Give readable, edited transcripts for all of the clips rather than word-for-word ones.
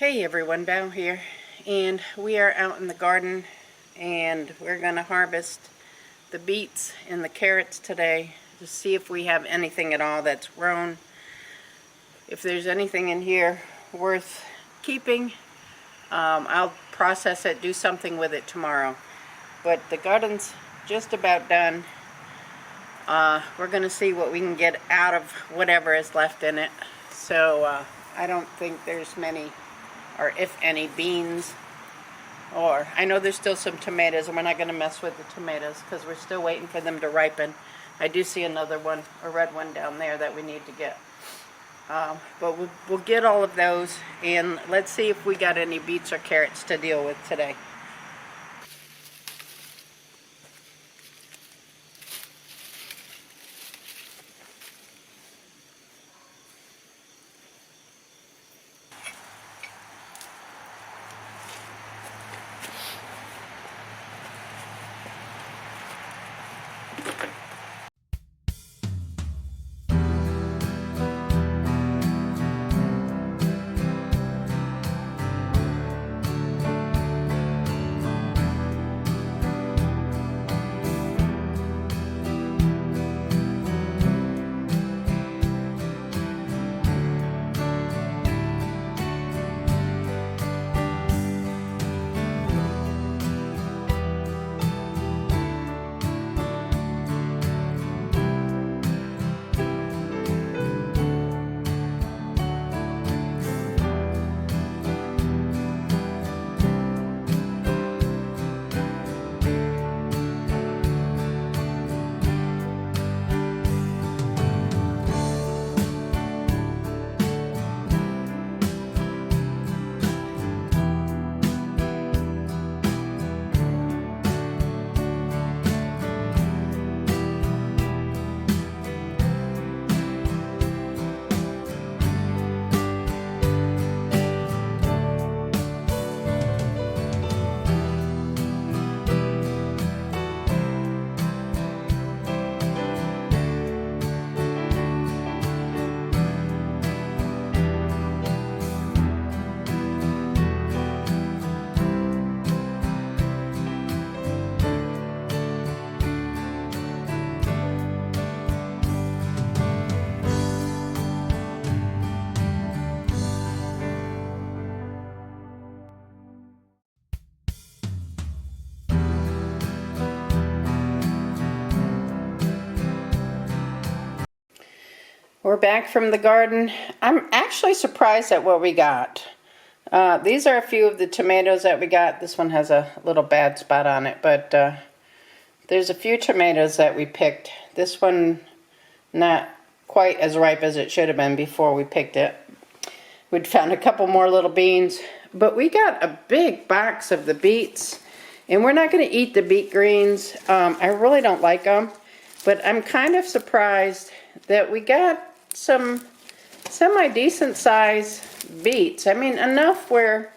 Hey everyone, Val here, and we are out in the garden and we're going to harvest the beets and the carrots today to see if we have anything at all that's grown. If there's anything in here worth keeping, I'll process it, do something with it tomorrow. But the garden's just about done. We're going to see what we can get out of whatever is left in it. So I don't think there's many, or if any, beans. Or I know there's still some tomatoes, and we're not going to mess with the tomatoes because we're still waiting for them to ripen. I do see another one, a red one down there that we need to get. But we'll get all of those, and let's see if we got any beets or carrots to deal with today. We're back from the garden. I'm actually surprised at what we got. These are a few of the tomatoes that we got. This one has a little bad spot on it, but there's a few tomatoes that we picked. This one not quite as ripe as it should have been before we picked it. We'd found a couple more little beans, but we got a big box of the beets, and we're not going to eat the beet greens. I really don't like them, but I'm kind of surprised that we got some semi-decent size beets. I mean, enough where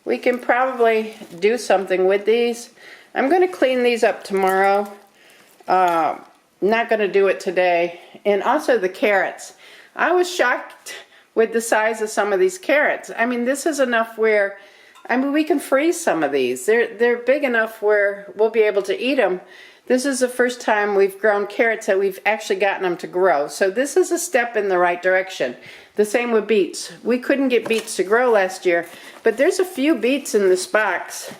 we can probably do something with these. I'm going to clean these up tomorrow. Not going to do it today. And also the carrots. I was shocked with the size of some of these carrots. I mean, this is enough where, I mean, we can freeze some of these. They're big enough where we'll be able to eat them. This is the first time we've grown carrots that we've actually gotten them to grow. So this is a step in the right direction. The same with beets. We couldn't get beets to grow last year, but there's a few beets in this box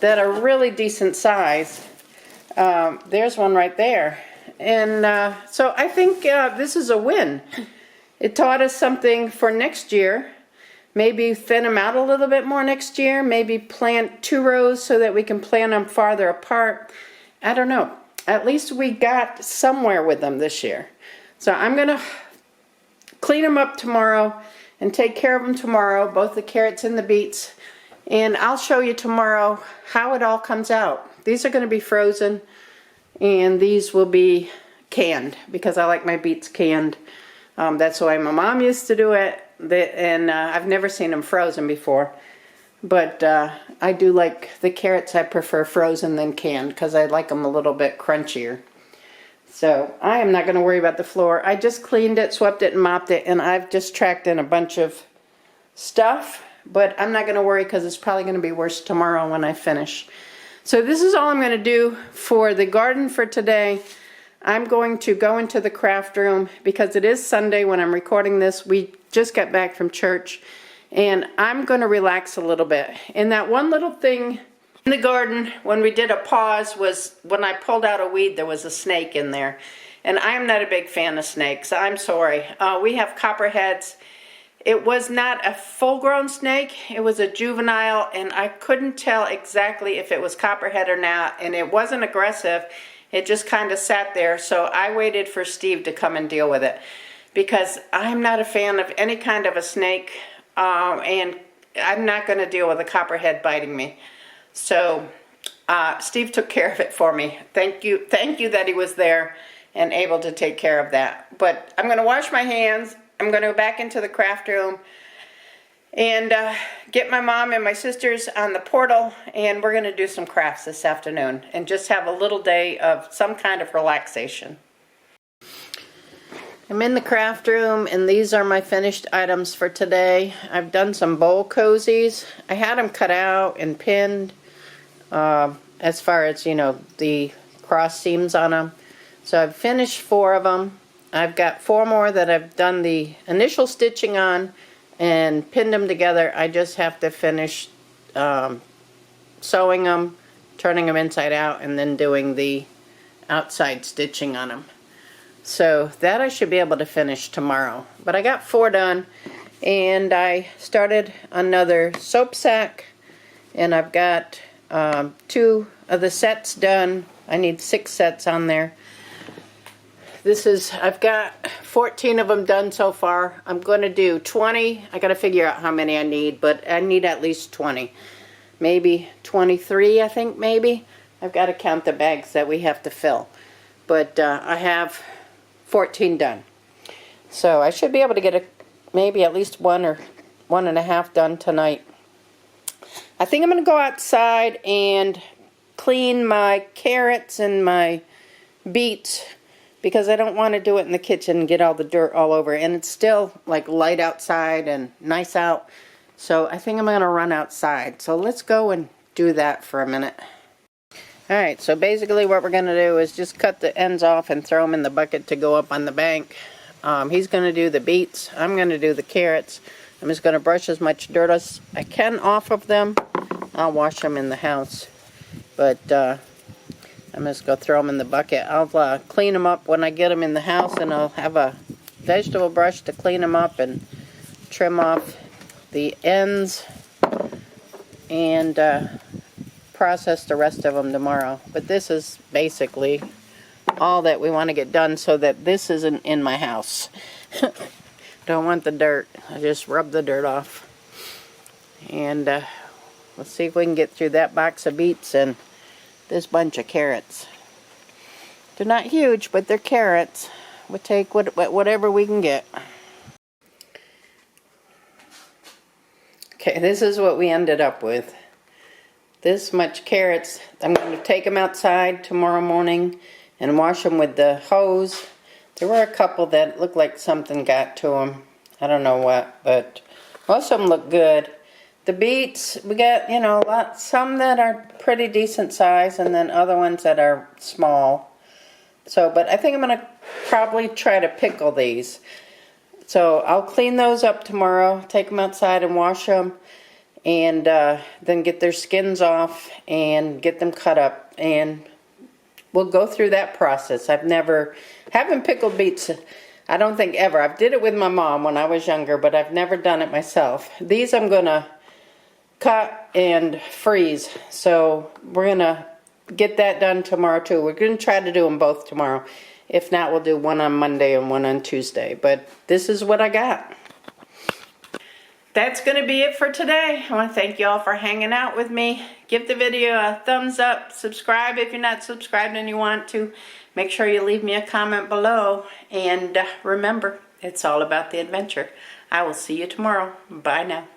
that are really decent size. There's one right there. And so I think this is a win. It taught us something for next year. Maybe thin them out a little bit more next year. Maybe plant 2 rows so that we can plant them farther apart. I don't know. At least we got somewhere with them this year. So I'm going to clean them up tomorrow and take care of them tomorrow, both the carrots and the beets. And I'll show you tomorrow how it all comes out. These are going to be frozen, and these will be canned because I like my beets canned. That's the way my mom used to do it, and I've never seen them frozen before. But I do like the carrots. I prefer frozen than canned because I like them a little bit crunchier. So I am not going to worry about the floor. I just cleaned it, swept it, and mopped it, and I've just tracked in a bunch of stuff. but I'm not going to worry because it's probably going to be worse tomorrow when I finish. So this is all I'm going to do for the garden for today. I'm going to go into the craft room because it is Sunday when I'm recording this. We just got back from church, and I'm going to relax a little bit. And that one little thing in the garden when we did a pause was when I pulled out a weed, there was a snake in there. And I'm not a big fan of snakes. I'm sorry. We have copperheads. It was not a full-grown snake. It was a juvenile, and I couldn't tell exactly if it was copperhead or not, and it wasn't aggressive. It just kind of sat there, so I waited for Steve to come and deal with it because I'm not a fan of any kind of a snake, and I'm not going to deal with a copperhead biting me. So Steve took care of it for me. Thank you that he was there and able to take care of that. But I'm going to wash my hands. I'm going to go back into the craft room and get my mom and my sisters on the portal, and we're going to do some crafts this afternoon and just have a little day of some kind of relaxation. I'm in the craft room, and these are my finished items for today. I've done some bowl cozies. I had them cut out and pinned as far as, you know, the cross seams on them. So I've finished 4 of them. I've got 4 more that I've done the initial stitching on and pinned them together. I just have to finish sewing them, turning them inside out, and then doing the outside stitching on them. So that I should be able to finish tomorrow. But I got 4 done, and I started another soap sack, and I've got 2 of the sets done. I need 6 sets on there. I've got 14 of them done so far. I'm going to do 20. I got to figure out how many I need, but I need at least 20. Maybe 23, I think, maybe. I've got to count the bags that we have to fill. But I have 14 done. So I should be able to get maybe at least 1 or 1.5 done tonight. I think I'm going to go outside and clean my carrots and my beets, because I don't want to do it in the kitchen and get all the dirt all over. And it's still like light outside and nice out. So I think I'm going to run outside. So let's go and do that for a minute. Alright, so basically what we're going to do is just cut the ends off and throw them in the bucket to go up on the bank. He's going to do the beets. I'm going to do the carrots. I'm just going to brush as much dirt as I can off of them. I'll wash them in the house. But I'm just going to throw them in the bucket. I'll clean them up when I get them in the house, and I'll have a vegetable brush to clean them up and trim off the ends and process the rest of them tomorrow. But this is basically all that we want to get done so that this isn't in my house. Don't want the dirt. I just rub the dirt off. And let's see if we can get through that box of beets and this bunch of carrots. They're not huge, but they're carrots. We'll take whatever we can get. Okay, this is what we ended up with. This much carrots. I'm going to take them outside tomorrow morning and wash them with the hose. There were a couple that looked like something got to them. I don't know what, but most of them look good. The beets, we got, you know, some that are pretty decent size, and then other ones that are small. So, but I think I'm going to probably try to pickle these. So I'll clean those up tomorrow, take them outside and wash them, and then get their skins off and get them cut up, and we'll go through that process. Haven't pickled beets, I don't think ever. I did it with my mom when I was younger, but I've never done it myself. These I'm going to cut and freeze, so we're going to get that done tomorrow too. We're going to try to do them both tomorrow. If not, we'll do one on Monday and one on Tuesday. But this is what I got. That's going to be it for today. I want to thank you all for hanging out with me. Give the video a thumbs up. Subscribe if you're not subscribed and you want to. Make sure you leave me a comment below. And remember, it's all about the adventure. I will see you tomorrow. Bye now.